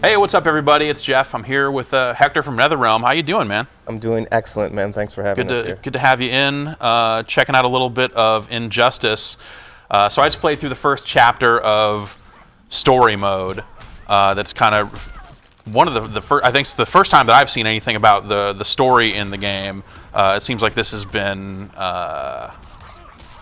Hey, what's up, everybody? It's Jeff. I'm here with Hector from NetherRealm. How you doing, man? I'm doing excellent, man. Thanks for having us here. Good to have you in. Checking out a little bit of Injustice. So I just played through the first chapter of Story Mode. That's kind of one of the first. I think it's the first time that I've seen anything about the story in the game. It seems like this has been. Well,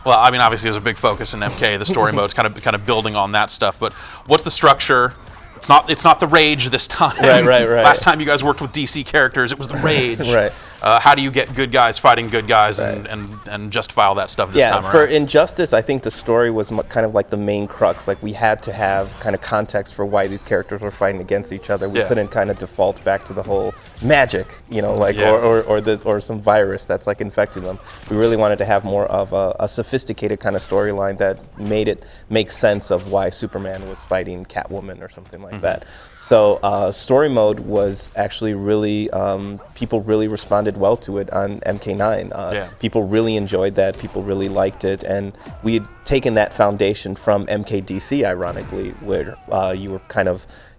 I mean, obviously, there's a big focus in MK. The story mode's kind of building on that stuff. But what's the structure? It's not the Rage this time. Right. Last time you guys worked with DC characters, it was the Rage. Right. How do you get good guys fighting good guys and justify all that stuff this time around? For Injustice, I think the story was kind of like the main crux. Like, we had to have kind of context for why these characters were fighting against each other. We couldn't kind of default back to the whole magic, or some virus that's like infecting them. We really wanted to have more of a sophisticated kind of storyline that made it make sense of why Superman was fighting Catwoman or something like that. So story mode was actually really, people really responded well to it on MK9. People really enjoyed that. People really liked it, and we had taken that foundation from MKDC, ironically, where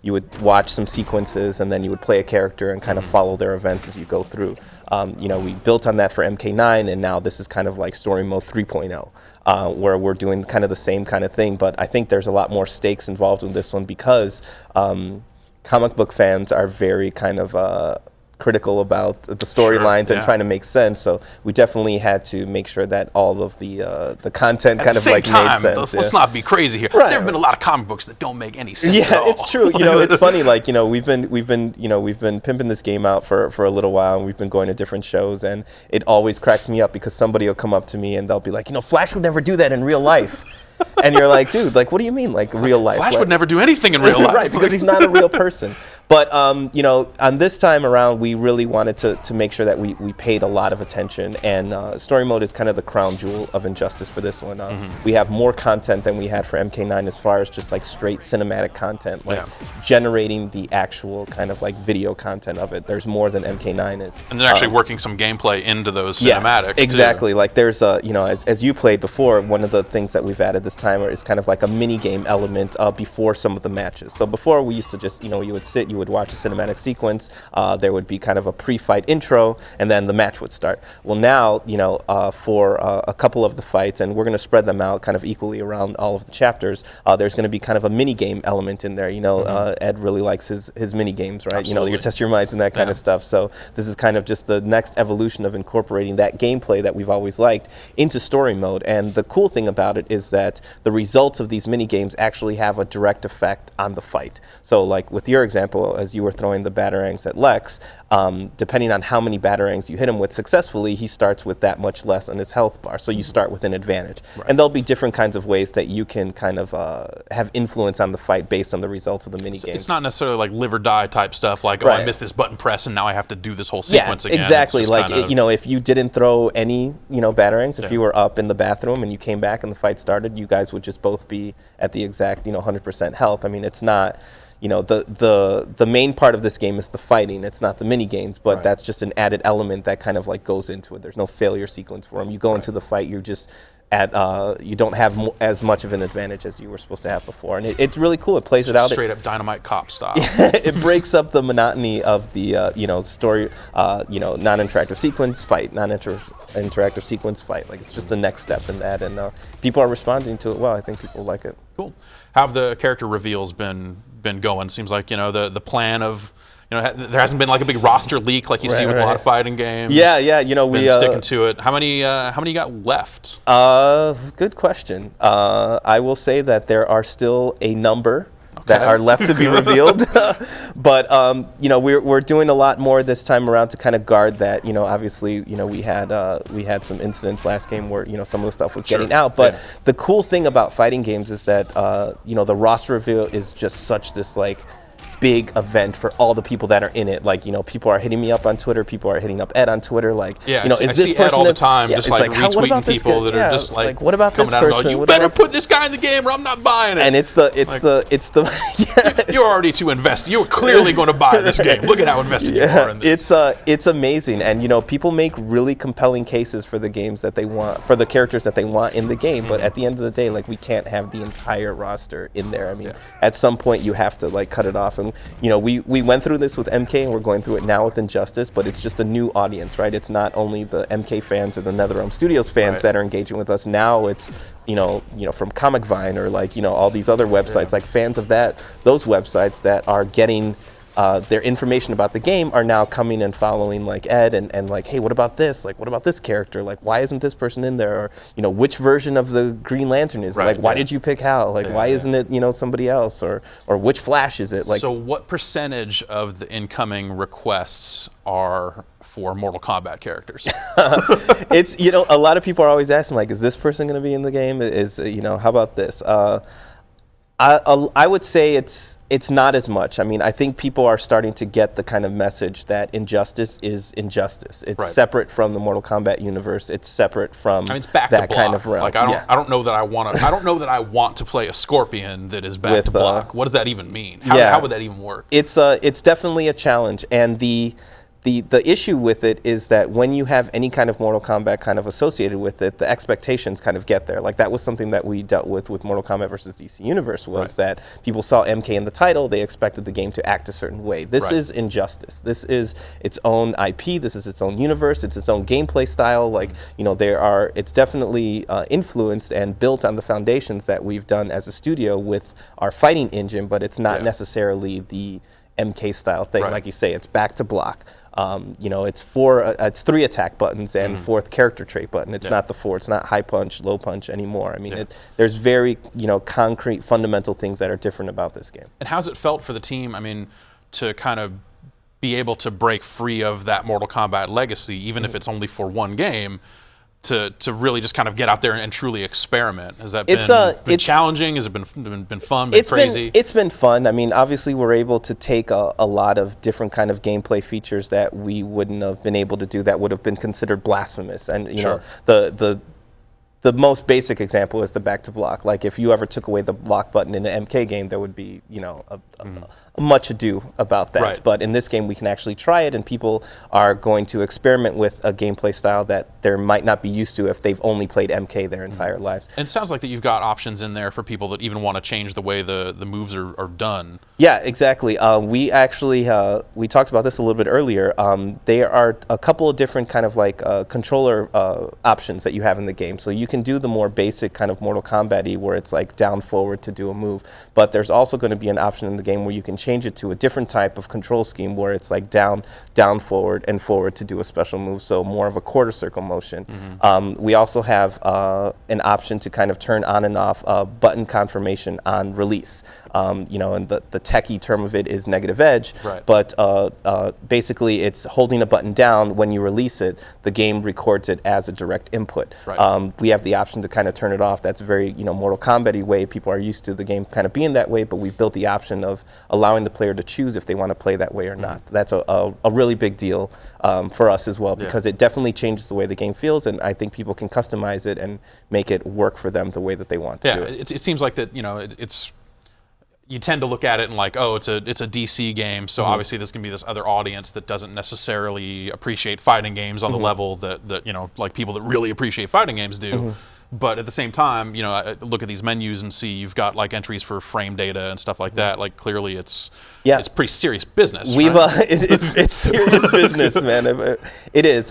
you would watch some sequences and then you would play a character and kind of follow their events as you go through. We built on that for MK9, and now this is kind of like Story Mode 3.0, where we're doing kind of the same kind of thing, but I think there's a lot more stakes involved in this one because comic book fans are very kind of critical about the storylines and trying to make sense. So we definitely had to make sure that all of the content kind of like made sense. Let's not be crazy here. There have been a lot of comic books that don't make any sense at all. It's true. It's funny. Like, we've been pimping this game out for a little while, and we've been going to different shows, and it always cracks me up because somebody will come up to me and they'll be like, Flash would never do that in real life. And you're like, dude, like, what do you mean, like, real life? Flash would never do anything in real life. Right, because he's not a real person. But, on this time around, we really wanted to make sure that we paid a lot of attention. And Story Mode is kind of the crown jewel of Injustice for this one. We have more content than we had for MK9 as far as just, like, straight cinematic content, like generating the actual kind of, like, video content of it. There's more than MK9 is. And they're actually working some gameplay into those cinematics, exactly. too. Like, there's as you played before, one of the things that we've added this time is kind of like a mini game element before some of the matches. So before, we used to just, you would watch a cinematic sequence, there would be kind of a pre-fight intro, and then the match would start. Well, now, for a couple of the fights, and we're going to spread them out kind of equally around all of the chapters, there's going to be kind of a mini game element in there. Ed really likes his mini games, right? Absolutely. Your test your minds and that kind of stuff. So this is kind of just the next evolution of incorporating that gameplay that we've always liked into story mode. And the cool thing about it is that the results of these mini games actually have a direct effect on the fight. So, like with your example, as you were throwing the batarangs at Lex, depending on how many batarangs you hit him with successfully, he starts with that much less on his health bar. So you start with an advantage. And there'll be different kinds of ways that you can kind of have influence on the fight based on the results of the mini games. It's not necessarily like live or die type stuff, like, I missed this button press and now I have to do this whole sequence again. Exactly. Like, if you didn't throw any, batarangs, if you were up in the bathroom and you came back and the fight started, you guys would just both be at the exact, 100% health. I mean, it's not, the main part of this game is the fighting. It's not the mini games, but that's just an added element that kind of like goes into it. There's no failure sequence for them. You go into the fight, you're just you don't have as much of an advantage as you were supposed to have before, and it's really cool. It plays it out straight up Dynamite Cop style. It breaks up the monotony of the story, non-interactive sequence fight, non-interactive sequence fight. Like, it's just the next step in that, and people are responding to it well. I think people like it. Cool. How have the character reveals been going? Seems like the plan of. There hasn't been like a big roster leak like you see with a lot of fighting games. Yeah. Been sticking to it. How many you got left? Good question. I will say that there are still a number that are left to be revealed, but we're doing a lot more this time around to kind of guard that. Obviously, we had some incidents last game where some of the stuff was getting out. But the cool thing about fighting games is that the roster reveal is just such this like big event for all the people that are in it. Like, people are hitting me up on Twitter. People are hitting up Ed on Twitter. Like, I see Ed all the time, just like retweeting people that are just like, what about this person? You better put this guy in the game, or I'm not buying it. And it's the You're already too invested. You're clearly going to buy this game. Look at how invested you are in this. It's amazing, and people make really compelling cases for the games that they want, for the characters that they want in the game. But at the end of the day, like, we can't have the entire roster in there. I mean, at some point you have to like cut it off, and And we went through this with MK, and we're going through it now with Injustice, but it's just a new audience, right? It's not only the MK fans or the NetherRealm Studios fans that are engaging with us. Now it's from Comic Vine or all these other websites, like fans of those websites that are getting their information about the game are now coming and following like Ed and like, hey, what about this? Like, what about this character? Like, why isn't this person in there? Or, which version of the Green Lantern is it? Like, why did you pick Hal? Like, why isn't it, somebody else? Or which Flash is it? Like, so what percentage of the incoming requests are for Mortal Kombat characters? It's, a lot of people are always asking, like, is this person going to be in the game? How about this? I would say it's not as much. I mean, I think people are starting to get the kind of message that Injustice is Injustice. It's separate from the Mortal Kombat universe. It's separate from it's back that to block. Kind of realm. Like I don't know that I want to. I don't know that I want to play a Scorpion that is back to block. What does that even mean? How would that even work? It's definitely a challenge, and the issue with it is that when you have any kind of Mortal Kombat kind of associated with it, the expectations kind of get there. Like that was something that we dealt with Mortal Kombat versus DC Universe was that people saw MK in the title, they expected the game to act a certain way. This is Injustice. This is its own IP. This is its own universe. It's its own gameplay style. Like, it's definitely influenced and built on the foundations that we've done as a studio with our fighting engine, but it's not necessarily the MK style thing. Like you say, it's back to block. It's 3 attack buttons and 4th character trait button. It's not the 4. It's not high punch, low punch anymore. I mean, there's very concrete, fundamental things that are different about this game. And how's it felt for the team? I mean, to kind of be able to break free of that Mortal Kombat legacy, even if it's only for one game. To really just kind of get out there and truly experiment. Has that been challenging? Has it been fun, been crazy? It's been fun. I mean, obviously we're able to take a lot of different kind of gameplay features that we wouldn't have been able to do that would have been considered blasphemous. And the most basic example is the back to block. Like if you ever took away the block button in an MK game, there would be, much ado about that. Right. But in this game, we can actually try it, and people are going to experiment with a gameplay style that they might not be used to if they've only played MK their entire lives. And it sounds like that you've got options in there for people that even want to change the way the moves are done. Yeah, exactly. We actually, we talked about this a little bit earlier. There are a couple of different kind of like controller options that you have in the game. So you can do the more basic kind of Mortal Kombat-y where it's like down forward to do a move. But there's also going to be an option in the game where you can change it to a different type of control scheme where it's like down, forward, and forward to do a special move. So more of a quarter circle motion. We also have an option to kind of turn on and off button confirmation on release. And the techie term of it is negative edge, but basically it's holding a button down. When you release it, the game records it as a direct input. We have the option to kind of turn it off. That's a very Mortal Kombat-y way. People are used to the game kind of being that way, but we've built the option of allowing the player to choose if they want to play that way or not. That's a really big deal for us as well, because it definitely changes the way the game feels, and I think people can customize it and make it work for them the way that they want to do it. It seems like that, it's you tend to look at it and like, oh, it's a DC game, so obviously there's going to be this other audience that doesn't necessarily appreciate fighting games on the level that like people that really appreciate fighting games do. But at the same time, I look at these menus and see you've got like entries for frame data and stuff like that. Like clearly, it's pretty serious business. It's serious business, man. It is.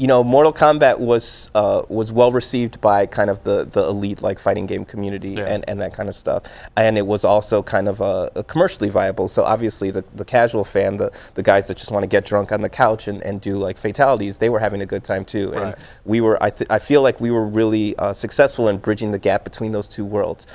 Mortal Kombat was well received by kind of the elite like fighting game community and that kind of stuff, and it was also kind of a commercially viable. So obviously the casual fan, the guys that just want to get drunk on the couch and do like fatalities, they were having a good time too. And we were, I feel like we were really successful in bridging the gap between those two worlds.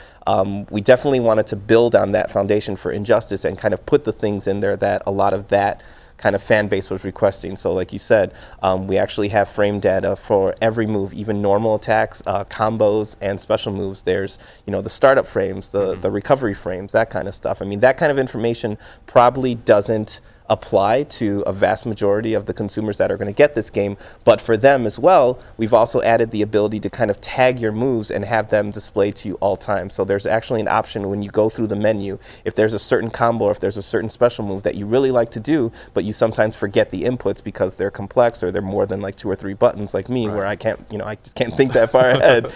We definitely wanted to build on that foundation for Injustice and kind of put the things in there that a lot of that kind of fan base was requesting. So like you said, we actually have frame data for every move, even normal attacks, combos, and special moves. There's, the startup frames, the recovery frames, that kind of stuff. I mean, that kind of information probably doesn't apply to a vast majority of the consumers that are going to get this game. But for them as well, we've also added the ability to kind of tag your moves and have them display to you all time. So there's actually an option when you go through the menu, if there's a certain combo or if there's a certain special move that you really like to do, but you sometimes forget the inputs because they're complex or they're more than like 2 or 3 buttons like me, where I can't, I just can't think that far ahead.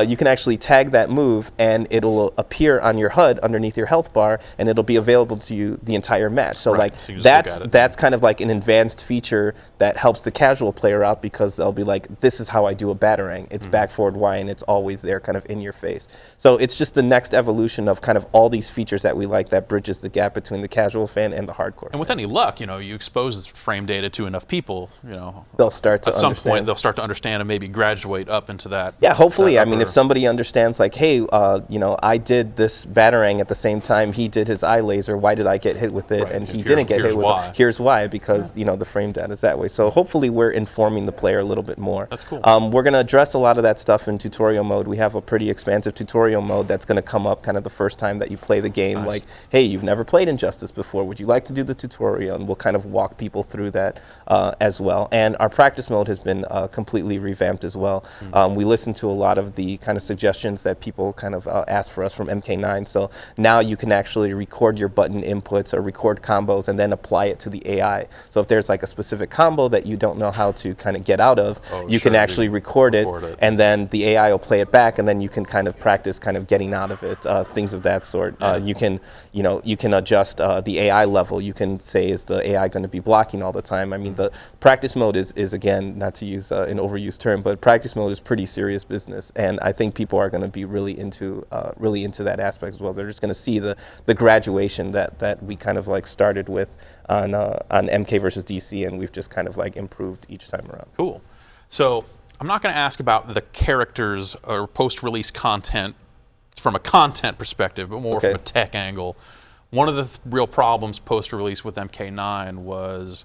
You can actually tag that move and it'll appear on your HUD underneath your health bar, and it'll be available to you the entire match. So like so that's kind of like an advanced feature that helps the casual player out, because they'll be like, this is how I do a batarang. It's back forward Y and it's always there kind of in your face. So it's just the next evolution of kind of all these features that we like that bridges the gap between the casual fan and the hardcore And with any luck, you expose frame data to enough people, they'll start to at some point they'll start to understand and maybe graduate up into that. Yeah, hopefully. I mean, if somebody understands like, hey, I did this batarang at the same time he did his eye laser, why did I get hit with it and he didn't get hit with it? Here's why, because the frame data is that way. So hopefully we're informing the player a little bit more. That's cool. We're going to address a lot of that stuff in tutorial mode. We have a pretty expansive tutorial mode that's going to come up kind of the first time that you play the game. Nice. Like, hey, you've never played Injustice before, would you like to do the tutorial? And we'll kind of walk people through that as well. And our practice mode has been completely revamped as well. We listened to a lot of the kind of suggestions that people kind of asked for us from MK9. So now you can actually record your button inputs or record combos and then apply it to the AI. So if there's like a specific combo that you don't know how to kind of get out of, you can actually record it, and then the AI will play it back, and then you can kind of practice kind of getting out of it, things of that sort. You can adjust the AI level. You can say, is the AI going to be blocking all the time? I mean, the practice mode is again, not to use an overused term, but practice mode is pretty serious business, and I think people are going to be really into that aspect as well. They're just going to see the graduation that we kind of like started with on MK versus DC, and we've just kind of like improved each time around. Cool. So I'm not going to ask about the characters or post-release content from a content perspective, but more from a tech angle. One of the real problems post-release with MK9 was,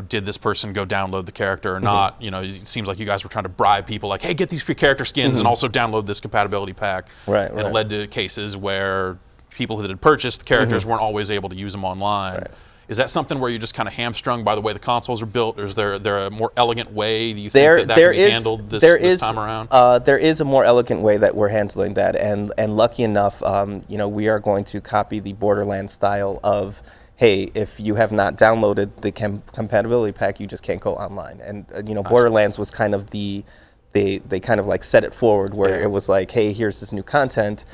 did this person go download the character or not? It seems like you guys were trying to bribe people like, hey, get these free character skins and also download this compatibility pack. Right. And it led to cases where people who had purchased the characters weren't always able to use them online. Right. Is that something where you're just kind of hamstrung by the way the consoles are built, or is there a more elegant way you think that can be handled this time around? There is a more elegant way that we're handling that, and lucky enough, we are going to copy the Borderlands style of, hey, if you have not downloaded the compatibility pack, you just can't go online. And Borderlands was kind of they kind of like set it forward where it was like, hey, here's this new content,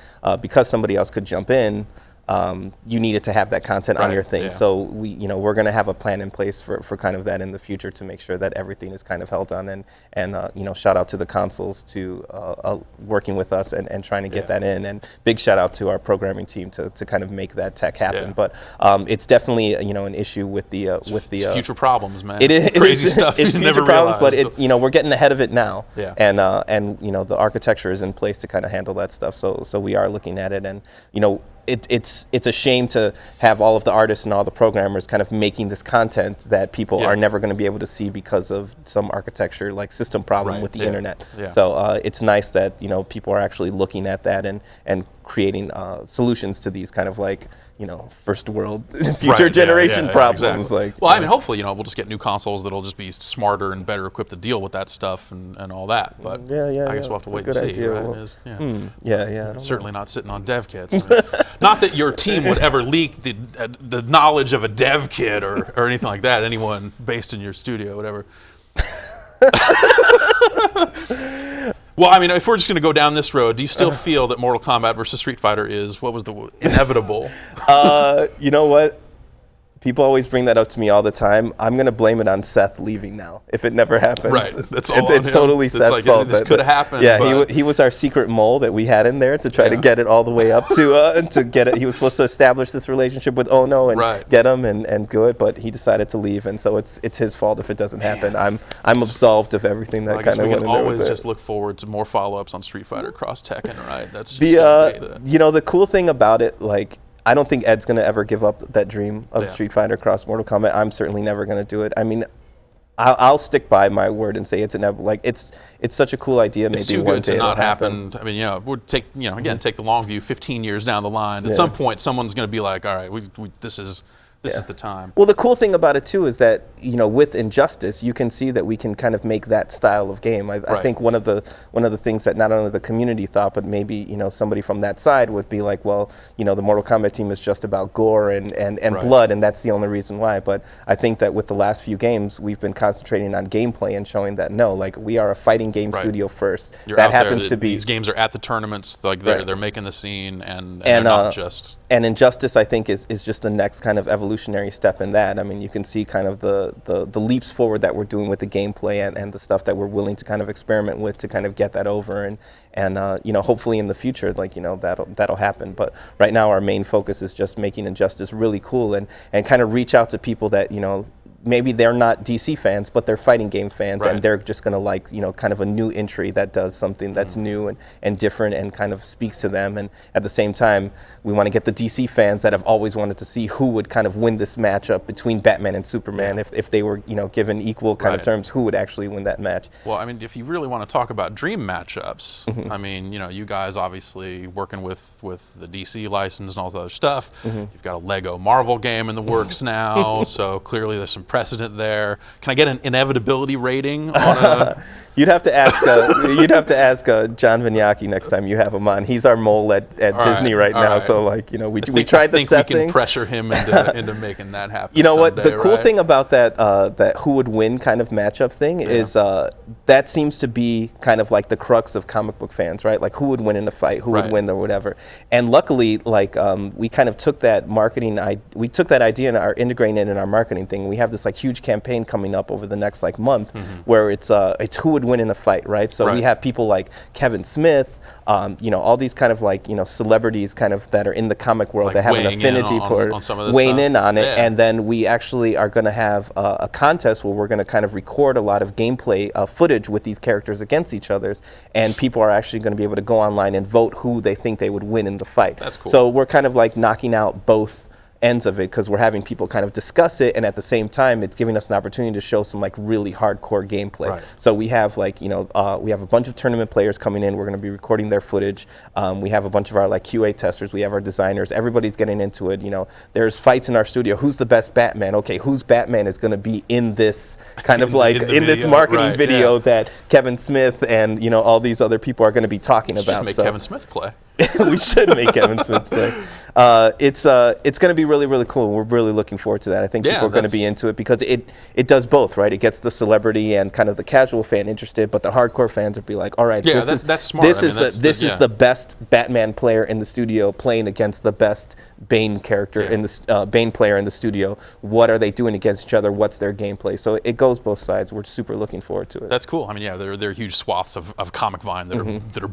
because somebody else could jump in. You needed to have that content on your thing. So we're going to have a plan in place for kind of that in the future to make sure that everything is kind of held on, and shout out to the consoles to working with us and trying to get that in, and big shout out to our programming team to kind of make that tech happen. But it's definitely an issue with the it's future problems, man. It is crazy stuff. It's you future never problems, realized. but we're getting ahead of it now. Yeah. And the architecture is in place to kind of handle that stuff. So we are looking at it, and it's a shame to have all of the artists and all the programmers kind of making this content that people are never going to be able to see because of some architecture like system problem with the internet. So it's nice that people are actually looking at that and creating solutions to these kind of like first world future generation problems. Exactly. Well, I mean, hopefully we'll just get new consoles that'll just be smarter and better equipped to deal with that stuff and all that. But I guess we'll have to wait and see. Idea. Right? Certainly not sitting on dev kits. Not that your team would ever leak the knowledge of a dev kit or anything like that. Anyone based in your studio, whatever. Well, I mean, if we're just going to go down this road, do you still feel that Mortal Kombat versus Street Fighter is inevitable? You know what? People always bring that up to me all the time. I'm going to blame it on Seth leaving now, if it never happens. Right. That's all it's totally Seth's fault. This could have happened. Yeah, he was our secret mole that we had in there to try to get it all the way up to get it. He was supposed to establish this relationship with Ono and get him and do it, but he decided to leave, and so it's his fault if it doesn't happen. I'm absolved of everything that kind of went in there. We can always just look forward to more follow-ups on Street Fighter Cross Tekken, right? That's just the cool thing about it, like, I don't think Ed's going to ever give up that dream of Street Fighter Cross Mortal Kombat. I'm certainly never going to do it. I mean, I'll stick by my word and say it's inevitable. Like, it's such a cool idea. It's maybe too good to not happen. I mean, we'll take again take the long view. 15 years down the line, at some point, someone's going to be like, all right, this is this is the time. Well, the cool thing about it too is that, you know, with Injustice, you can see that we can kind of make that style of game. I think one of the things that not only the community thought, but maybe, you know, somebody from that side would be like, well, you know, the Mortal Kombat team is just about gore and blood, and that's the only reason why. But I think that with the last few games, we've been concentrating on gameplay and showing that no, like we are a fighting game studio first. You're that out happens there, to be these games are at the tournaments, like they're making the scene, and they're not just. And Injustice, I think, is just the next kind of evolutionary step in that. I mean, you can see kind of the leaps forward that we're doing with the gameplay and the stuff that we're willing to kind of experiment with to kind of get that over, and you know, hopefully in the future, like, you know, that'll happen. But right now, our main focus is just making Injustice really cool and kind of reach out to people that, you know, maybe they're not DC fans, but they're fighting game fans, and they're just going to like, you know, kind of a new entry that does something that's new and different and kind of speaks to them. And at the same time, we want to get the DC fans that have always wanted to see who would kind of win this matchup between Batman and Superman. If they were, you know, given equal kind of terms, who would actually win that match? Well, I mean, if you really want to talk about dream matchups, I mean, you know, you guys obviously working with the DC license and all the other stuff. You've got a Lego Marvel game in the works now, so clearly there's some precedent there. Can I get an inevitability rating on a? You'd have to ask. John Vignacchi next time you have him on. He's our mole at Disney right now. So, like, you know, we tried the set thing. We can pressure him into making that happen. You know someday, what? The cool thing about that who would win kind of matchup thing is that seems to be kind of like the crux of comic book fans, right? Like, who would win in a fight? Who would win or whatever? And luckily, like, we kind of took that we took that idea and are integrating it in our marketing thing. We have this like huge campaign coming up over the next like month where it's who would win in a fight, right? So we have people like Kevin Smith, you know, all these kind of like, you know, celebrities kind of that are in the comic world, like that have an affinity for weighing in on it. And then we actually are going to have a contest where we're going to kind of record a lot of gameplay footage with these characters against each other, and people are actually going to be able to go online and vote who they think they would win in the fight. That's cool. So we're kind of like knocking out both ends of it, because we're having people kind of discuss it, and at the same time it's giving us an opportunity to show some like really hardcore gameplay. So we have like, you know, we have a bunch of tournament players coming in. We're going to be recording their footage. We have a bunch of our like QA testers. We have our designers. Everybody's getting into it. You know, there's fights in our studio. Who's the best Batman? Okay, whose Batman is going to be in this kind of like in this marketing video that Kevin Smith and, you know, all these other people are going to be talking about. Just make Kevin Smith play. We should make Kevin Smith play. It's going to be really, really cool. We're really looking forward to that. I think people are going to be into it because it does both, right? It gets the celebrity and kind of the casual fan interested, but the hardcore fans will be like, all right, that's smart. This is the best Batman player in the studio playing against the best Bane character in the Bane player in the studio. What are they doing against each other? What's their gameplay? So it goes both sides. We're super looking forward to it. That's cool. I mean, there are huge swaths of Comic Vine that are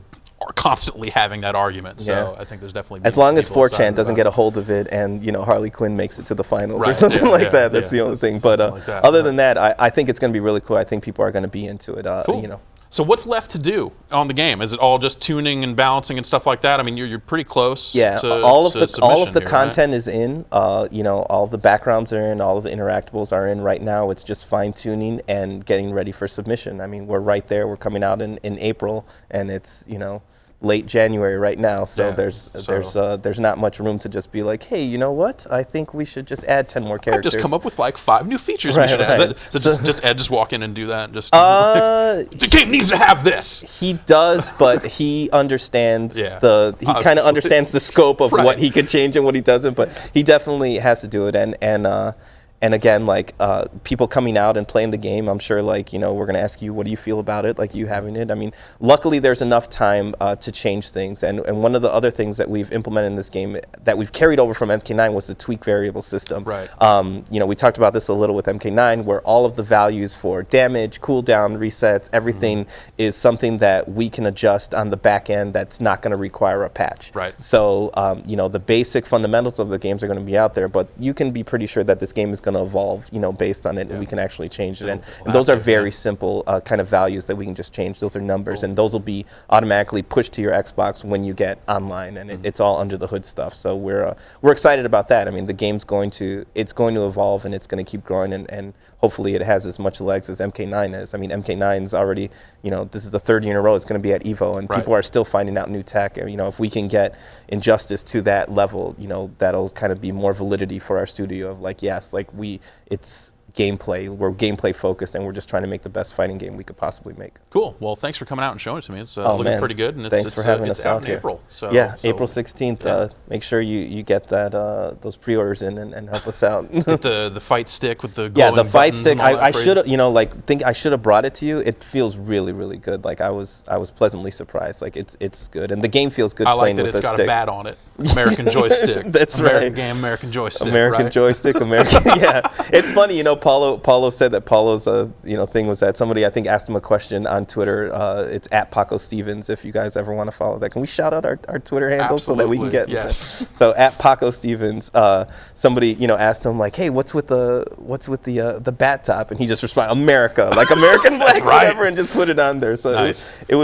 constantly having that Yeah. argument, so I think there's definitely as long as 4chan doesn't get a hold of it, and, you know, Harley Quinn makes it to the finals or something like that. That's the only thing. But other than that, I think it's going to be really cool. I think people are going to be into it. Cool. You know. So what's left to do on the game? Is it all just tuning and balancing and stuff like that? I mean, you're pretty close. Yeah, to all of the here, content is in. You know, all of the backgrounds are in. All of the interactables are in. Right now, it's just fine tuning and getting ready for submission. I mean, we're right there. We're coming out in April, and it's, you know, late January right now, so there's not much room to just be like, hey, you know what? I think we should just add 10 more characters. I've just come up with like 5 new features we should add. So just Ed just walk in and do that. And just the game needs to have this. He does, but he understands he kind of understands the scope of what he can change and what he doesn't. But he definitely has to do it, and again, like, people coming out and playing the game, I'm sure, like, you know, we're going to ask you, what do you feel about it, like you having it? I mean, luckily there's enough time to change things. And one of the other things that we've implemented in this game that we've carried over from MK9 was the tweak variable system. Right. You know, we talked about this a little with MK9, where all of the values for damage, cooldown, resets, everything is something that we can adjust on the back end that's not going to require a patch. Right. So, you know, the basic fundamentals of the games are going to be out there, but you can be pretty sure that this game is going going to evolve, based on it, and we can actually change it. And those are very simple kind of values that we can just change. Those are numbers, and those will be automatically pushed to your Xbox when you get online, and it's all under the hood stuff. So we're excited about that. I mean, the game's going to evolve, and it's going to keep growing, and hopefully it has as much legs as MK9 is. I mean, MK9's already, this is the third year in a row it's going to be at EVO, and people are still finding out new tech. And, if we can get Injustice to that level, that'll kind of be more validity for our studio of like, yes, like it's gameplay. We're gameplay focused, and we're just trying to make the best fighting game we could possibly make. Cool. Well, thanks for coming out and showing it to me. It's looking pretty good, and thanks for having us out in here. April. So April 16th. Make sure you get that those pre-orders in and help us out. Get the fight stick with the glowing the fight stick. I should have I should have brought it to you. It feels really, really good. Like I was pleasantly surprised. Like it's good, and the game feels good. I like that with it's got stick. a bat on it. American joystick. That's American game, American joystick. American joystick. American. Yeah, it's funny. Paulo said that Paulo's thing was that somebody I think asked him a question on Twitter. It's at Paco Stevens. If you guys ever want to follow that, can we shout out our Twitter handle so that we can get So at Paco Stevens, somebody asked him like, hey, what's with the bat top, and he just responded, America, like American flag, whatever, and just put it on there. So it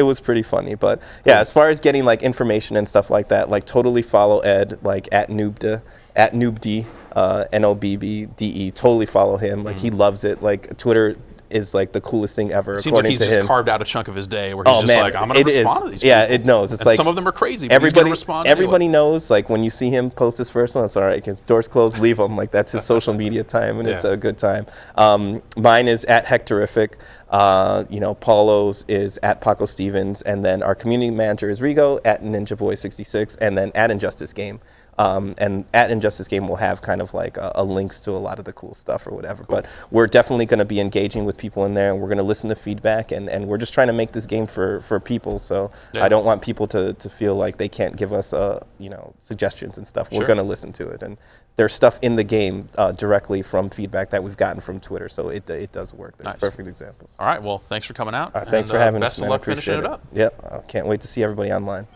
was pretty funny. But yeah, as far as getting like information and stuff like that, like totally follow Ed like at Noobda, at Noobd. Nobbde, totally follow him. Like he loves it. Like Twitter is like the coolest thing ever. It seems like he's just carved out a chunk of his day where he's just like, I'm going to respond to these people. Yeah, it knows. It's and like some of them are crazy, but he's going to respond Everybody knows, like when you see him post his first one, it's all right, because doors closed, leave him. Like that's his social media time, and it's a good time. Mine is at Hectorific. Paulo's is at Paco Stevens, and then our community manager is Rigo at NinjaBoy66, and then at Injustice Game. And at Injustice Game we'll have kind of like a links to a lot of the cool stuff or whatever. Cool. But we're definitely going to be engaging with people in there, and we're going to listen to feedback, and we're just trying to make this game for people. So I don't want people to feel like they can't give us suggestions and stuff. We're going to listen to it, and there's stuff in the game directly from feedback that we've gotten from Twitter. So it does work. There's perfect examples. All right. Well, thanks for coming out. Thanks for having us. Best of luck finishing it up. Yep. I can't wait to see everybody online.